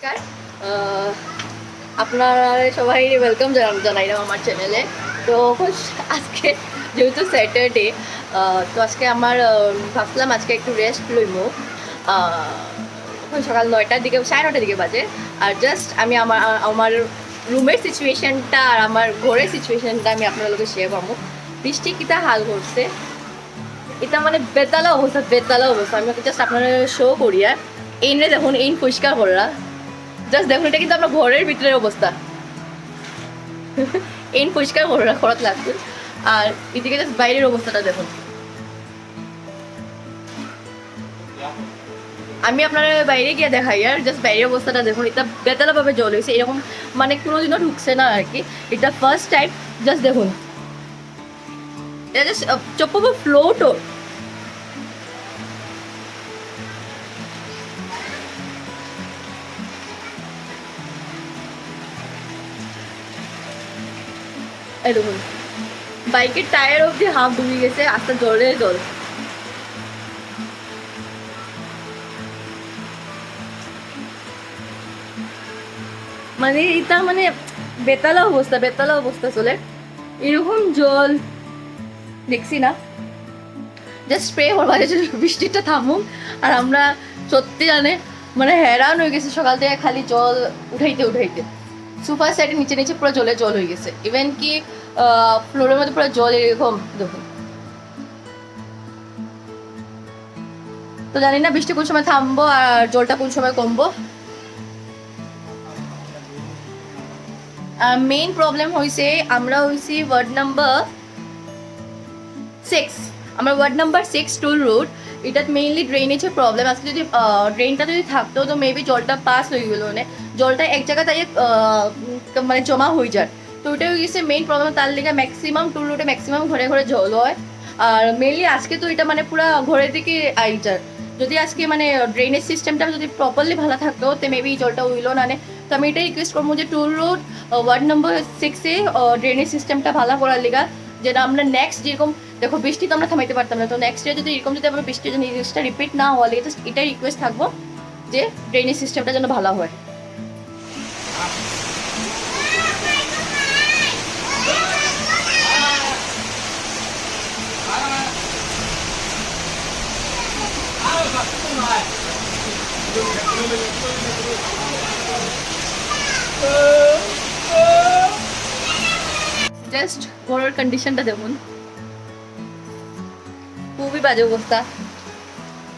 নমস্কার, আপনারা সবাই ওয়েলকাম জানাইলাম আমার চ্যানেলে। তো আজকে যেহেতু স্যাটারডে, তো আজকে আমার ভাবলাম আজকে একটু রেস্ট লইমু। সকাল 9টার দিকে, 9:30 দিকে বাজে। আর জাস্ট আমি আমার রুমের সিচুয়েশনটা আর আমার ঘরের সিচুয়েশনটা আমি আপনার লোকে শেয়ার করবো। বৃষ্টি কিতা হাল করছে, এটা মানে বেতালা অবস্থা। আমি জাস্ট আপনারা শো করি। আর এইনে দেখুন, এই পরিষ্কার করা, জাস্ট দেখুন, এটা কিন্তু আপনার ঘরের ভিতরের অবস্থা। এই পরিষ্কার করা লাগবে। আর এদিকে জাস্ট বাইরের অবস্থাটা দেখুন। আমি আপনার বাইরে গিয়ে দেখাই, আর জাস্ট বাইরের অবস্থাটা দেখুন। এটা বেতালাভাবে জল হয়েছে, এরকম মানে কোনোদিনও ঢুকছে না আর কি। এটা ফার্স্ট টাইম। জাস্ট দেখুন, এটা জাস্ট চপ্পা ফ্লোটও। এই দেখুন, বাইকের টায়ার অবধি হাফ ডুবে গেছে, আস্তে জলে জল। মানে এটা মানে বেতালা অবস্থা চলে। এরকম জল দেখছি না। জাস্ট স্প্রে করবার বৃষ্টিটা থামুক। আর আমরা সত্যি জানে মানে হেরান হয়ে গেছে সকাল থেকে, খালি জল উঠাইতে সুপার সাইডের নিচে পুরো জল হয়ে গেছে। ইভেন কি ফ্লোরের মধ্যে পুরো জল এরকম দেখুন। তো জানি না বৃষ্টি কোন সময় থামবো আর জলটা কোন সময় কমবো। মেইন প্রবলেম হয়েছে, আমরা হয়েছি ওয়ার্ড নাম্বার 6। আমরা ওয়ার্ড নাম্বার 6 টুল রোড। এটা মেইনলি ড্রেনেজের প্রবলেম। আজকে যদি ড্রেনটা যদি থাকতো তো মেবি জলটা পাস হয়ে গেলো, মানে জলটা এক জায়গায় তাই মানে জমা হয়ে যায়। তো ওইটা হয়ে গেছে মেইন প্রবলেম। তার লিগে ম্যাক্সিমাম টুল রোডে ম্যাক্সিমাম ঘরে ঘরে জল হয়। আর মেইনলি আজকে তো এটা মানে পুরো ঘরের দিকে আই যায়। যদি আজকে মানে ড্রেনেজ সিস্টেমটা যদি প্রপারলি ভালো থাকতো তো মেবি জলটা উইলো না। তো আমি এটাই রিকোয়েস্ট করবো যে টুল রোড ওয়ার্ড নাম্বার 6-এ ড্রেনেজ সিস্টেমটা ভালো করার লিগা, যেটা আমরা নেক্সট যেরকম দেখো বৃষ্টি তো আমরা থামাইতে পারতাম না। তো নেক্সট ইয়ার যদি এরকম যদি আমরা বৃষ্টির জন্য জিনিসটা রিপিট না হলে, জাস্ট এটাই রিকোয়েস্ট থাকবো যে ড্রেনেজ সিস্টেমটা যেন ভালো হয়। জাস্ট ঘরের কন্ডিশনটা দেখুন, খুবই বাজে অবস্থা,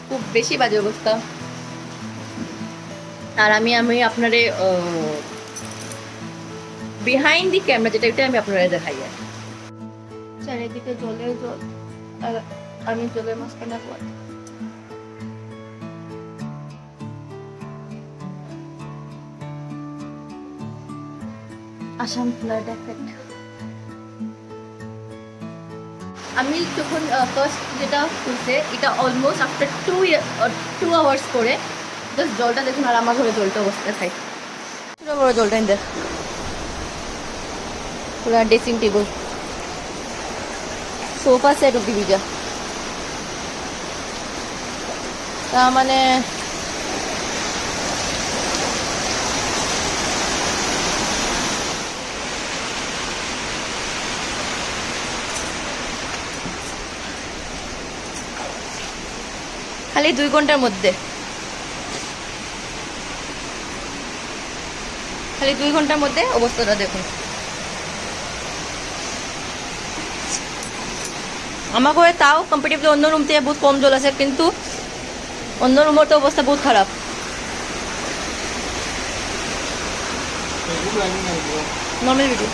খুব বেশি বাজে অবস্থা। আর আমি আপনারে বিহাইন্ড দি ক্যামেরা যেটা, এটা আমি আপনারা দেখাই। আর চারিদিকে জলের জল, আর আমি জলের মাঝখানে পড়। Assam flood effect. আমি যখন ফার্স্ট যেটা খুলছে, এটা অলমোস্ট আফটার 2 আওয়ার্স করে জাস্ট জলটা দেখুন। আর আমার ঘরে জলটা অবস্থা খাই পুরো বড় জলটা দেখ, পুরো ড্রেসিং টেবিল, সোফা সেট অব্দি ভিজা। তা মানে খালি 2 ঘন্টার মধ্যে, অবস্থাটা দেখুন। আমার ঘরে তাও কম্পারেটিভলি অন্য রুম থেকে বহুত কম জল আছে, কিন্তু অন্য রুমের তো অবস্থা বহুত খারাপ। Normal video.